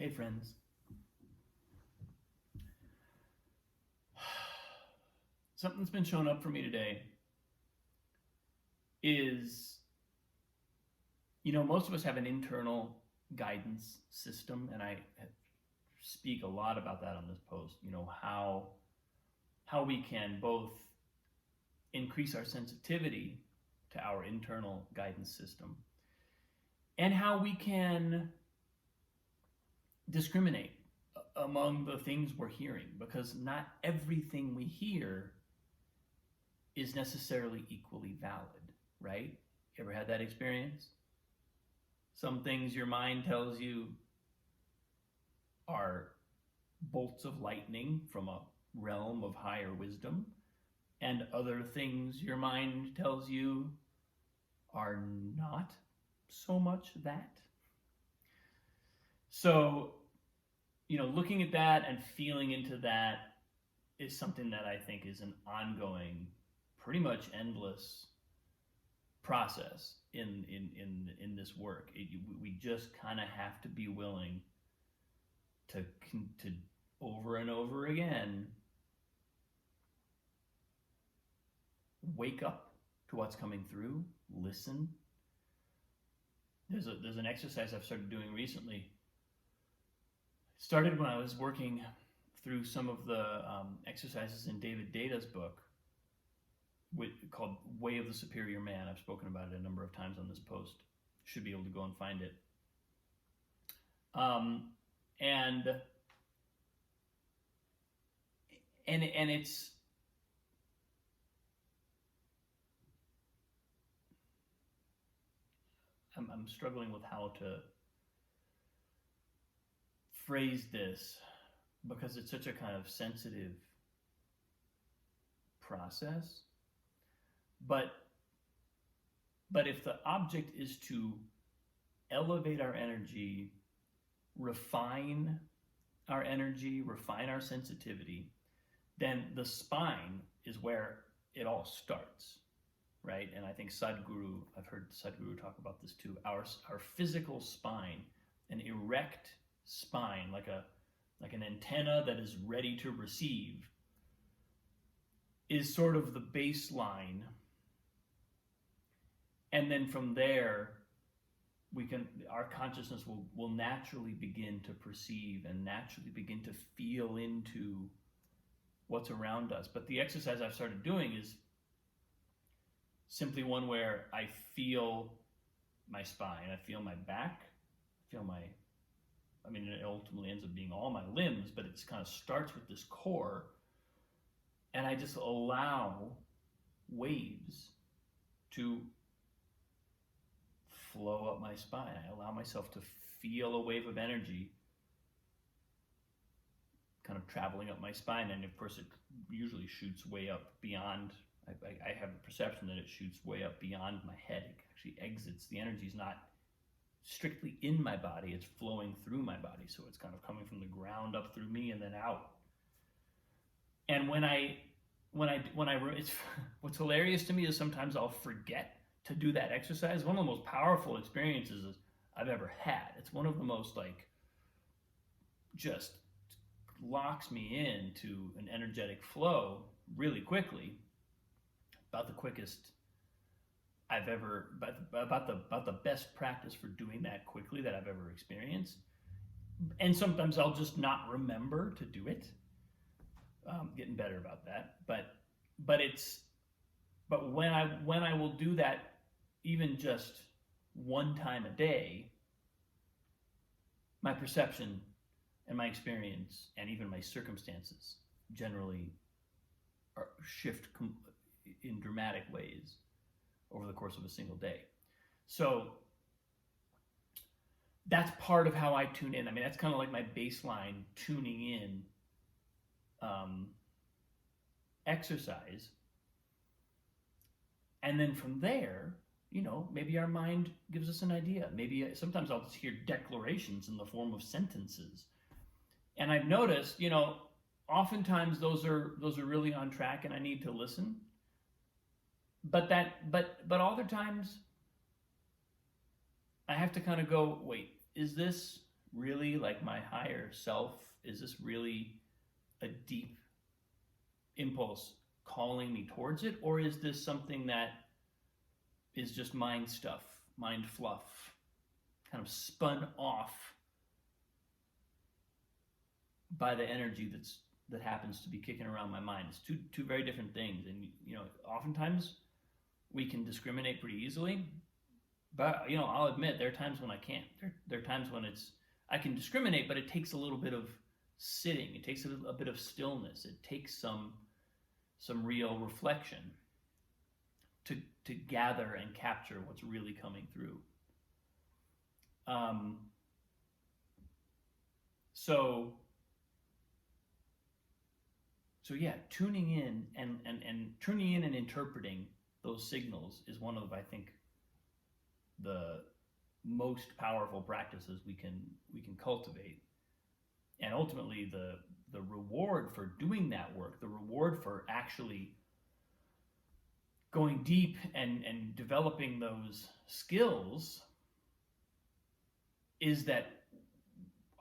Hey friends. Something that's been showing up for me today is, most of us have an internal guidance system, and I speak a lot about that on this post. How we can both increase our sensitivity to our internal guidance system, and how we can discriminate among the things we're hearing, because not everything we hear is necessarily equally valid, right? You ever had that experience? Some things your mind tells you are bolts of lightning from a realm of higher wisdom, and other things your mind tells you are not so much that. So, looking at that and feeling into that is something that I think is an ongoing, pretty much endless process in this work. We just kind of have to be willing to over and over again wake up to what's coming through, listen. There's an exercise I've started doing recently. It started when I was working through some of the exercises in David Data's book called Way of the Superior Man. I've spoken about it a number of times on this post. Should be able to go and find it. And it's I'm struggling with how to phrase this, because it's such a kind of sensitive process. But if the object is to elevate our energy, refine our energy, refine our sensitivity, then the spine is where it all starts, right? And I think Sadhguru, I've heard Sadhguru talk about this too. Our physical spine, an erect spine, like an antenna that is ready to receive, is sort of the baseline. And then from there, our consciousness will naturally begin to perceive and naturally begin to feel into what's around us. But the exercise I've started doing is simply one where I feel my spine, I feel my back, I feel it ultimately ends up being all my limbs, but it kind of starts with this core, and I just allow waves to flow up my spine. I allow myself to feel a wave of energy kind of traveling up my spine, and of course it usually shoots way up beyond. I have the perception that it shoots way up beyond my head. It actually exits. The energy is not strictly in my body, it's flowing through my body, so it's kind of coming from the ground up through me and then out. And when I it's what's hilarious to me is sometimes I'll forget to do that exercise. One of the most powerful experiences I've ever had. It's one of the most just locks me into an energetic flow really quickly. About the quickest I've ever, about the best practice for doing that quickly that I've ever experienced. And sometimes I'll just not remember to do it. Getting better about that, but when I will do that, even just one time a day, my perception and my experience and even my circumstances generally shift in dramatic ways over the course of a single day. So that's part of how I tune in. That's kind of like my baseline tuning in exercise. And then from there, maybe our mind gives us an idea. Maybe sometimes I'll just hear declarations in the form of sentences. And I've noticed, oftentimes those are really on track and I need to listen. But other times I have to kind of go, wait, is this really like my higher self? Is this really a deep impulse calling me towards it? Or is this something that is just mind stuff, mind fluff, kind of spun off by the energy that happens to be kicking around my mind? It's two very different things. And, oftentimes we can discriminate pretty easily, but, I'll admit there are times when I can't. There are times when I can discriminate, but it takes a little bit of sitting. It takes a bit of stillness. It takes some real reflection to gather and capture what's really coming through. So yeah, tuning in and interpreting those signals is one of, I think, the most powerful practices we can cultivate. And ultimately the reward for doing that work, the reward for actually going deep and developing those skills, is that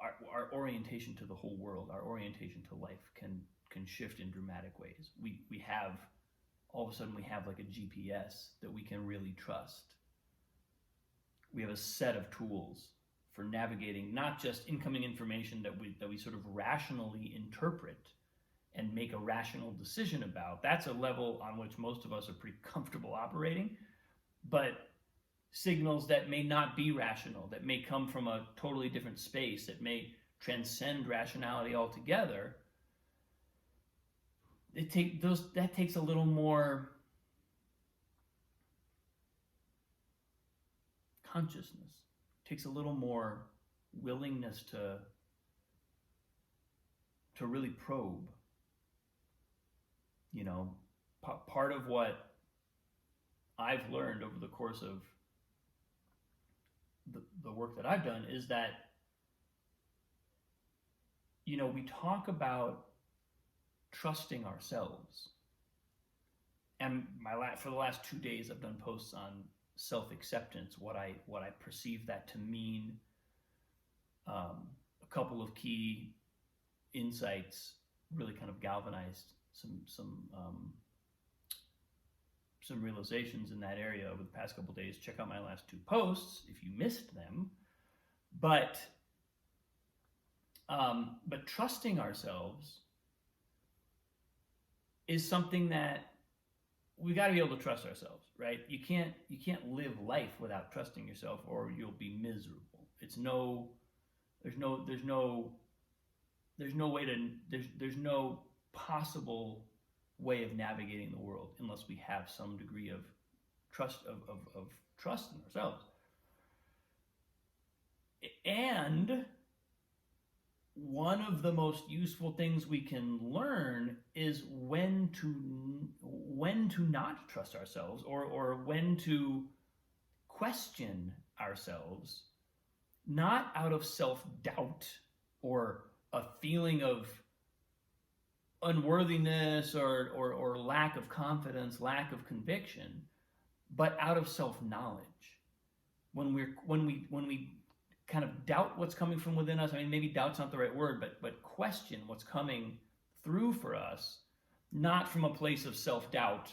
our orientation to the whole world, our orientation to life can shift in dramatic ways. We have, all of a sudden we have like a GPS that we can really trust. We have a set of tools for navigating not just incoming information that we sort of rationally interpret and make a rational decision about. That's a level on which most of us are pretty comfortable operating. But signals that may not be rational, that may come from a totally different space, that may transcend rationality altogether, that takes a little more consciousness, takes a little more willingness to really probe. Part of what I've learned over the course of the work that I've done is that, we talk about trusting ourselves. And for the last 2 days, I've done posts on self-acceptance, what I perceive that to mean. A couple of key insights really kind of galvanized some realizations in that area over the past couple of days. Check out my last 2 posts if you missed them. But trusting ourselves is something that we got to be able to trust ourselves, right? You can't live life without trusting yourself, or you'll be miserable. There's no possible way of navigating the world unless we have some degree of trust trust in ourselves. And one of the most useful things we can learn is when to not trust ourselves, or when to question ourselves, not out of self-doubt or a feeling of unworthiness or lack of confidence, lack of conviction, but out of self-knowledge. When we kind of doubt what's coming from within us, I mean, maybe doubt's not the right word, but question what's coming through for us, not from a place of self-doubt,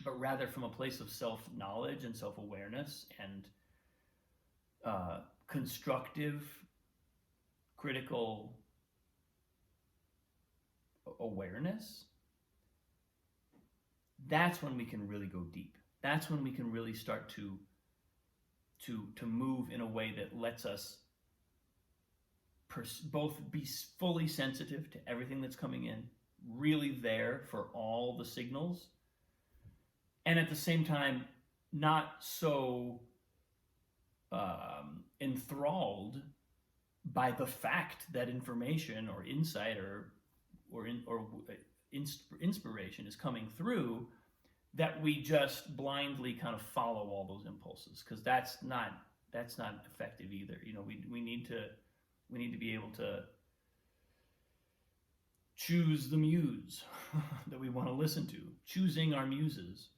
but rather from a place of self-knowledge and self-awareness and constructive, critical awareness. That's when we can really go deep. That's when we can really start to move in a way that lets us both be fully sensitive to everything that's coming in, really there for all the signals, and at the same time not so enthralled by the fact that information or insight or inspiration is coming through, that we just blindly kind of follow all those impulses, because that's not effective either. We need to be able to choose the muse that we want to listen to. Choosing our muses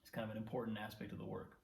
is kind of an important aspect of the work.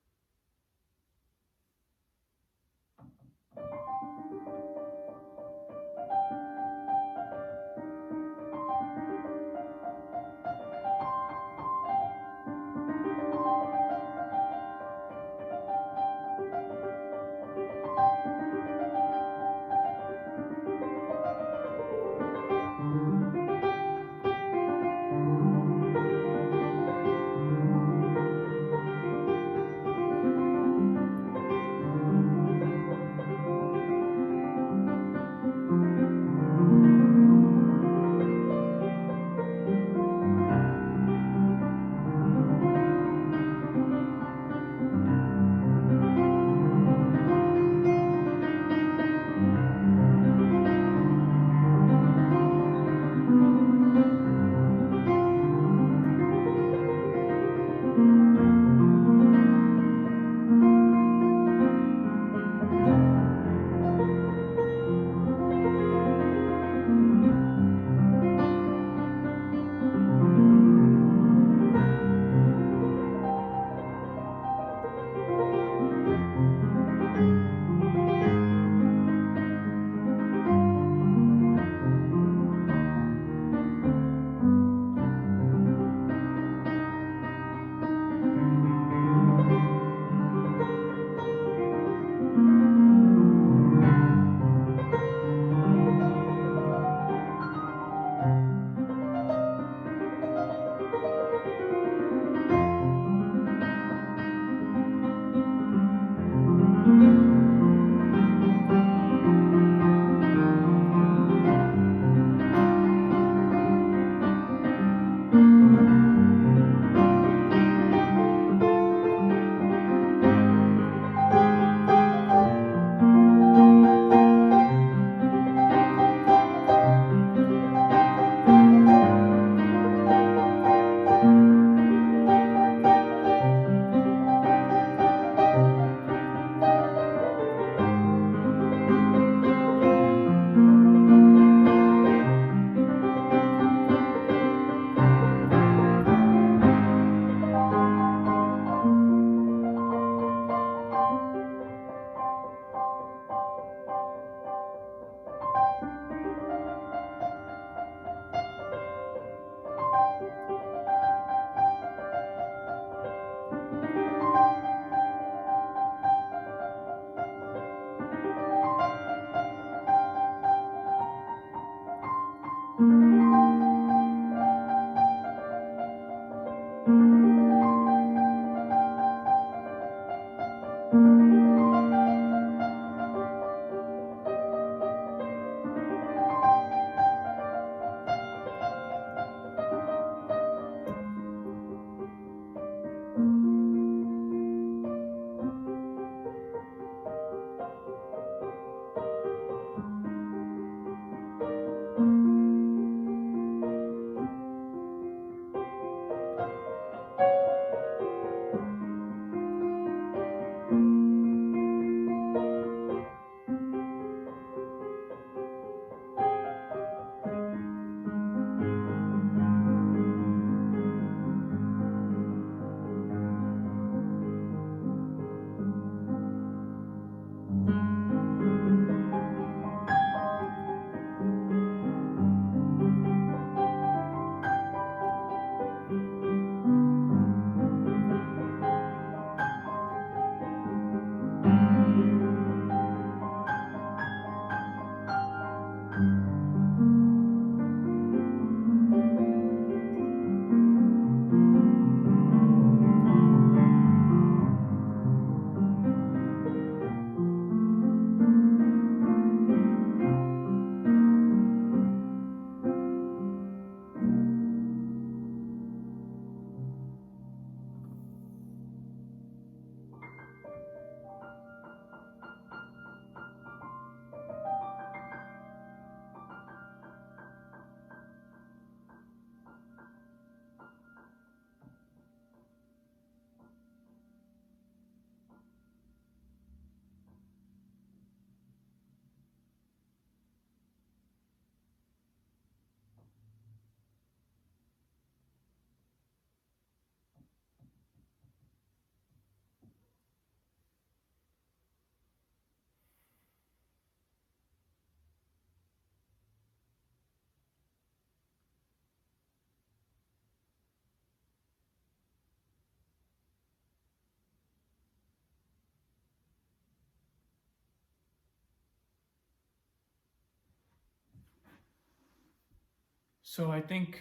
So I think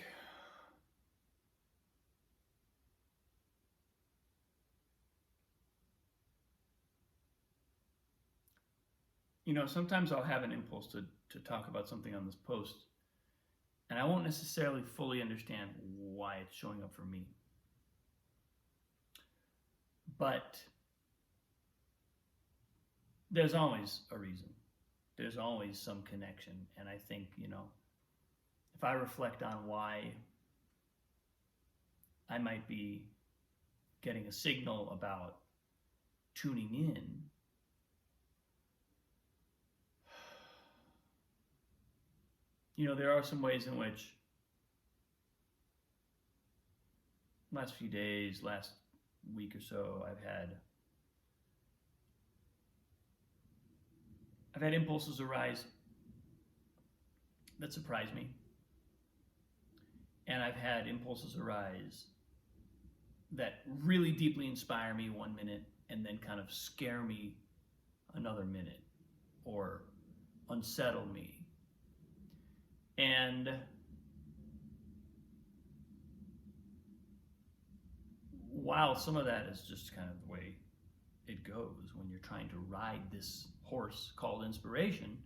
sometimes I'll have an impulse to talk about something on this post, and I won't necessarily fully understand why it's showing up for me. But there's always a reason. There's always some connection. And I think, if I reflect on why I might be getting a signal about tuning in, there are some ways in which last few days, last week or so, I've had impulses arise that surprise me. And I've had impulses arise that really deeply inspire me one minute and then kind of scare me another minute or unsettle me. And while some of that is just kind of the way it goes when you're trying to ride this horse called inspiration,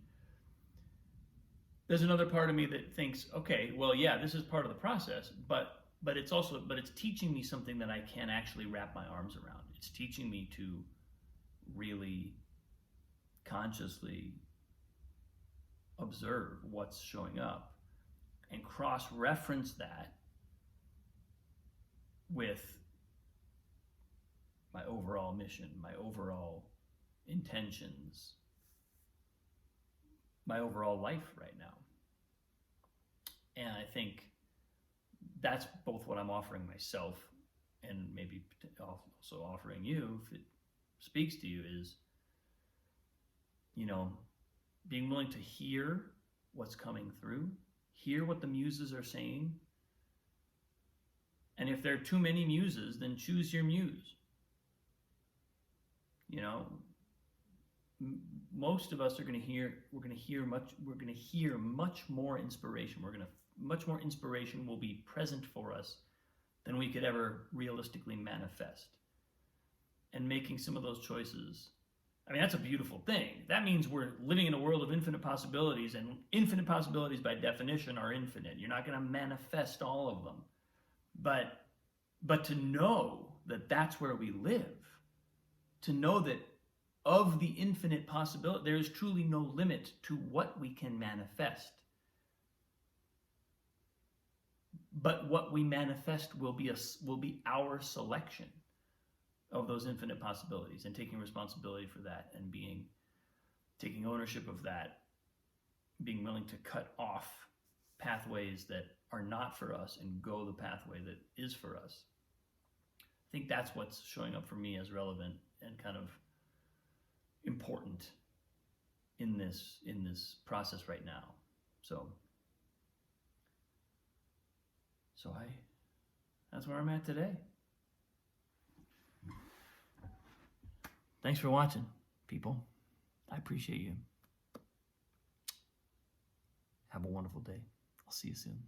there's another part of me that thinks, okay, well, yeah, this is part of the process, but it's teaching me something that I can't actually wrap my arms around. It's teaching me to really consciously observe what's showing up and cross-reference that with my overall mission, my overall intentions, my overall life right now. And I think that's both what I'm offering myself and maybe also offering you, if it speaks to you, is, being willing to hear what's coming through, hear what the muses are saying. And if there are too many muses, then choose your muse. Most of us are going to hear much more inspiration. Much more inspiration will be present for us than we could ever realistically manifest. And making some of those choices, that's a beautiful thing. That means we're living in a world of infinite possibilities, and infinite possibilities by definition are infinite. You're not going to manifest all of them. But to know that that's where we live, to know that of the infinite possibility, there is truly no limit to what we can manifest. But what we manifest will be our selection of those infinite possibilities, and taking responsibility for that, and taking ownership of that, being willing to cut off pathways that are not for us and go the pathway that is for us. I think that's what's showing up for me as relevant and kind of important in this process right now. So that's where I'm at today. Thanks for watching, people. I appreciate you. Have a wonderful day. I'll see you soon.